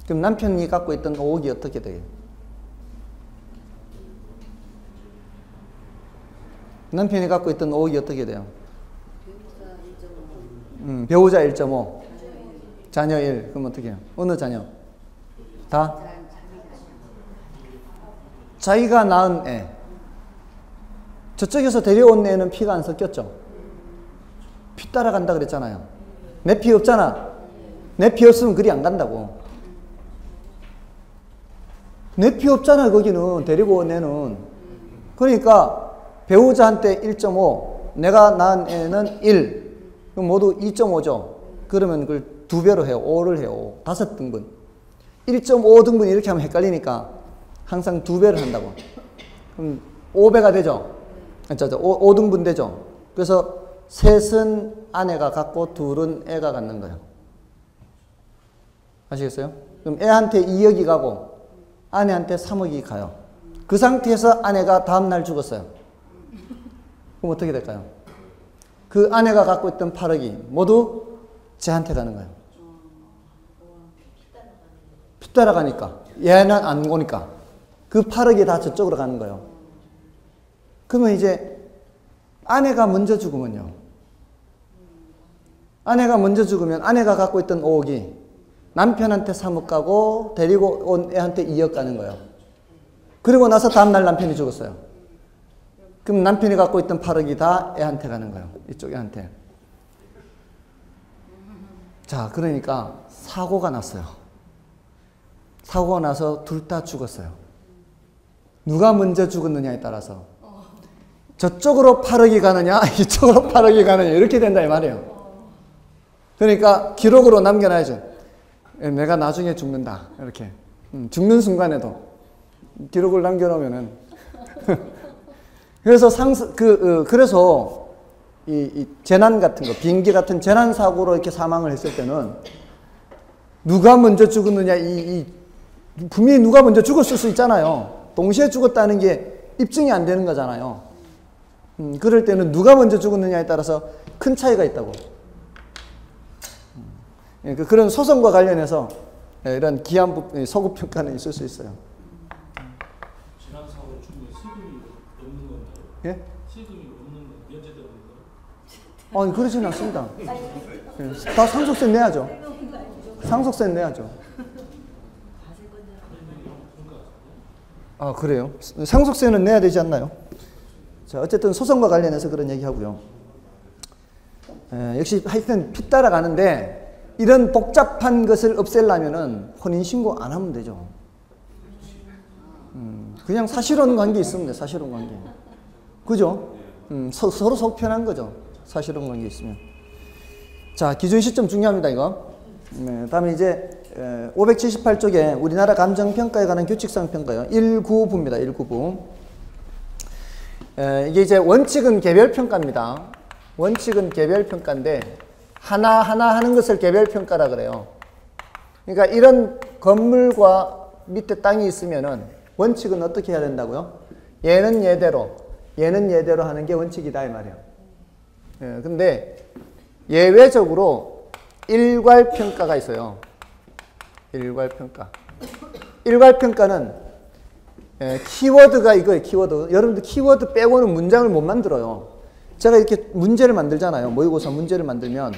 그럼 남편이 갖고 있던 5억이 어떻게 돼요? 남편이 갖고 있던 5억이 어떻게 돼요? 배우자 1.5, 자녀 1. 그럼 어떻게 해요? 어느 자녀? 다? 자기가 낳은 애. 저쪽에서 데려온 애는 피가 안 섞였죠? 피 따라간다 그랬잖아요. 내 피 없잖아. 내 피 없으면 그리 안 간다고. 내 피 없잖아, 거기는. 데리고 온 애는. 그러니까 배우자한테 1.5, 내가 낳은 애는 1. 그럼 모두 2.5죠. 그러면 그걸 2배로 해요. 5를 해요. 5등분. 1.5등분 이렇게 하면 헷갈리니까 항상 2배를 한다고. 그럼 5배가 되죠. 5등분 되죠. 그래서 셋은 아내가 갖고 둘은 애가 갖는 거예요. 아시겠어요? 그럼 애한테 2억이 가고 아내한테 3억이 가요. 그 상태에서 아내가 다음날 죽었어요. 그럼 어떻게 될까요? 그 아내가 갖고 있던 8억이 모두 쟤한테 가는 거예요. 피 따라가니까. 얘는 안 오니까. 그 8억이 다 저쪽으로 가는 거예요. 그러면 이제 아내가 먼저 죽으면요. 아내가 먼저 죽으면 아내가 갖고 있던 5억이 남편한테 3억 가고 데리고 온 애한테 2억 가는 거예요. 그리고 나서 다음날 남편이 죽었어요. 그럼 남편이 갖고 있던 8억이 다 애한테 가는 거예요. 이쪽 애한테. 자, 그러니까 사고가 났어요. 사고가 나서 둘 다 죽었어요. 누가 먼저 죽었느냐에 따라서 저쪽으로 8억이 가느냐 이쪽으로 8억이 가느냐 이렇게 된다 이 말이에요. 그러니까 기록으로 남겨놔야죠. 내가 나중에 죽는다 이렇게. 죽는 순간에도 기록을 남겨놓으면은 그래서 그래서 이 재난 같은 거, 비행기 같은 재난 사고로 이렇게 사망을 했을 때는 누가 먼저 죽었느냐 분명히 누가 먼저 죽었을 수 있잖아요. 동시에 죽었다는 게 입증이 안 되는 거잖아요. 그럴 때는 누가 먼저 죽었느냐에 따라서 큰 차이가 있다고. 그런 소송과 관련해서 이런 기한 소급평가는 있을 수 있어요. 재난사고로 죽으면 세금이 없는 건가요? 예? 세금이 없는 건 면제되는 건가요? 아니, 그러지는 않습니다. 다 상속세 내야죠. 상속세 내야죠. 아, 그래요? 상속세는 내야 되지 않나요? 자, 어쨌든 소송과 관련해서 그런 얘기 하고요. 역시 하여튼 피 따라가는데 이런 복잡한 것을 없애려면은 혼인신고 안 하면 되죠. 그냥 사실혼 관계 있으면 돼, 사실혼 관계. 그죠? 서로 속 편한 거죠. 사실혼 관계 있으면. 자, 기준 시점 중요합니다, 이거. 네, 다음에 이제 578쪽에 우리나라 감정평가에 관한 규칙상 평가요. 1구부입니다. 1구부. 이게 이제 원칙은 개별평가입니다. 원칙은 개별평가인데 하나하나 하는 것을 개별평가라 그래요. 그러니까 이런 건물과 밑에 땅이 있으면은 원칙은 어떻게 해야 된다고요? 얘는 얘대로, 얘는 얘대로 하는 게 원칙이다 이 말이에요. 근데 예외적으로 일괄평가가 있어요. 일괄평가. 일괄평가는 키워드가 이거예요. 키워드. 여러분들 키워드 빼고는 문장을 못 만들어요. 제가 이렇게 문제를 만들잖아요. 모의고사 문제를 만들면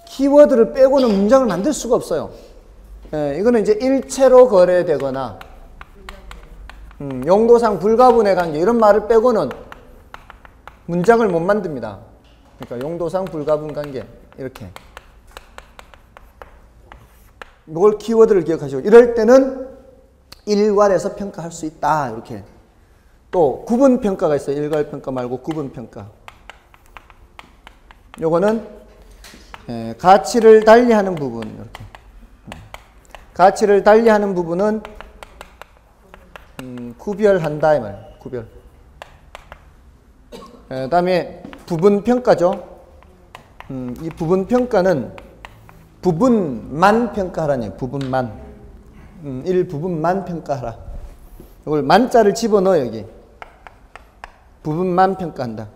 키워드를 빼고는 문장을 만들 수가 없어요. 이거는 이제 일체로 거래되거나 용도상 불가분의 관계 이런 말을 빼고는 문장을 못 만듭니다. 그러니까 용도상 불가분 관계 이렇게 이걸 키워드를 기억하시고 이럴 때는 일괄해서 평가할 수 있다 이렇게. 또 구분평가가 있어요. 일괄평가 말고 구분평가. 요거는 가치를 달리하는 부분 이렇게. 가치를 달리하는 부분은 구별한다 이 말. 구별. 그다음에 부분평가죠. 이 부분평가는 부분만 평가하라니. 부분만. 일부분만 평가하라. 이걸 만자를 집어넣어 여기. 부분만 평가한다.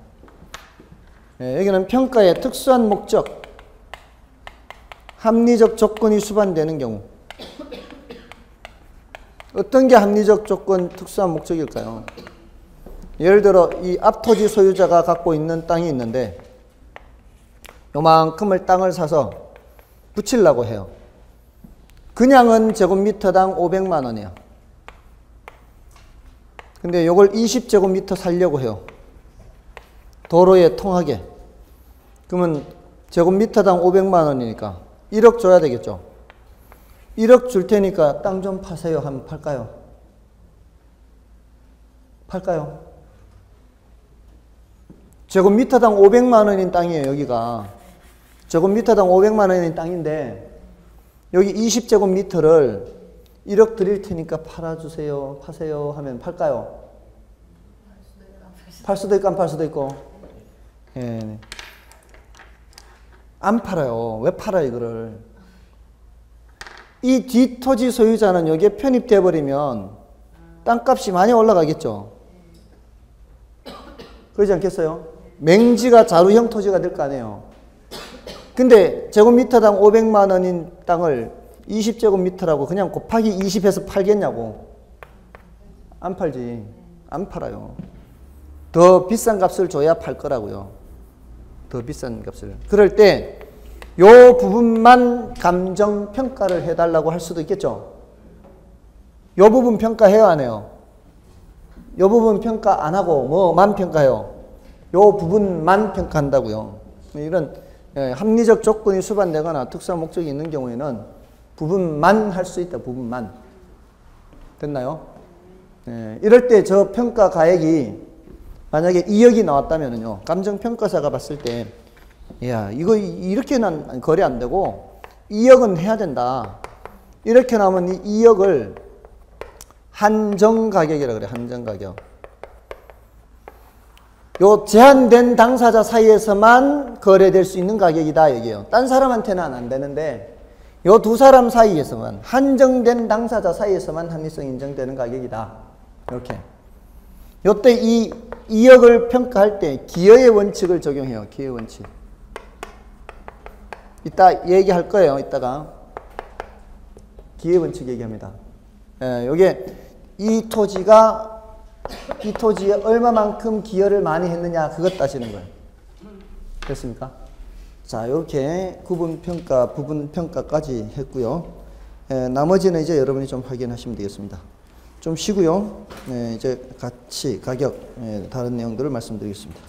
여기는 평가의 특수한 목적, 합리적 조건이 수반되는 경우. 어떤 게 합리적 조건, 특수한 목적일까요? 예를 들어 이 앞토지 소유자가 갖고 있는 땅이 있는데 요만큼을 땅을 사서 붙이려고 해요. 그냥은 제곱미터당 500만 원이에요. 근데 요걸 20제곱미터 살려고 해요. 도로에 통하게. 그러면 제곱미터당 500만 원이니까 1억 줘야 되겠죠. 1억 줄 테니까 땅 좀 파세요 하면 팔까요? 팔까요? 제곱미터당 500만 원인 땅이에요, 여기가. 제곱미터당 500만 원인 땅인데 여기 20제곱미터를 1억 드릴 테니까 팔아주세요, 파세요 하면 팔까요? 팔 수도 있고 안 팔 수도 있고. 예. 안 팔아요. 왜 팔아요, 이거를? 이 뒷토지 소유자는 여기에 편입돼 버리면 땅값이 많이 올라가겠죠. 그러지 않겠어요? 맹지가 자루형 토지가 될 거 아니에요. 근데 제곱미터당 500만 원인 땅을 20제곱미터라고 그냥 곱하기 20해서 팔겠냐고. 안 팔지. 안 팔아요. 더 비싼 값을 줘야 팔 거라고요. 더 비싼 값을. 그럴 때 요 부분만 감정평가를 해달라고 할 수도 있겠죠. 요 부분 평가해요, 안 해요? 요 부분 평가 안 하고 뭐만 평가해요? 요 부분만 평가한다고요. 이런 합리적 조건이 수반되거나 특수한 목적이 있는 경우에는 부분만 할 수 있다. 부분만. 됐나요? 이럴 때 저 평가 가액이 만약에 2억이 나왔다면요. 감정평가사가 봤을 때 야, 이거 이렇게는 거래 안 되고 2억은 해야 된다. 이렇게 나오면 이 2억을 한정가격이라 그래. 한정가격. 요 제한된 당사자 사이에서만 거래될 수 있는 가격이다 얘기예요. 딴 사람한테는 안 되는데 요 두 사람 사이에서만, 한정된 당사자 사이에서만 합리성 인정되는 가격이다. 이렇게. 요때 이 2억을 평가할 때 기여의 원칙을 적용해요. 기여의 원칙. 이따 얘기할 거예요. 이따가. 기여의 원칙 얘기합니다. 요게 이 토지에 얼마만큼 기여를 많이 했느냐 그것 따지는 거예요. 됐습니까? 자, 이렇게 구분평가, 부분평가까지 했고요. 나머지는 이제 여러분이 좀 확인하시면 되겠습니다. 좀 쉬고요. 이제 가치, 가격, 다른 내용들을 말씀드리겠습니다.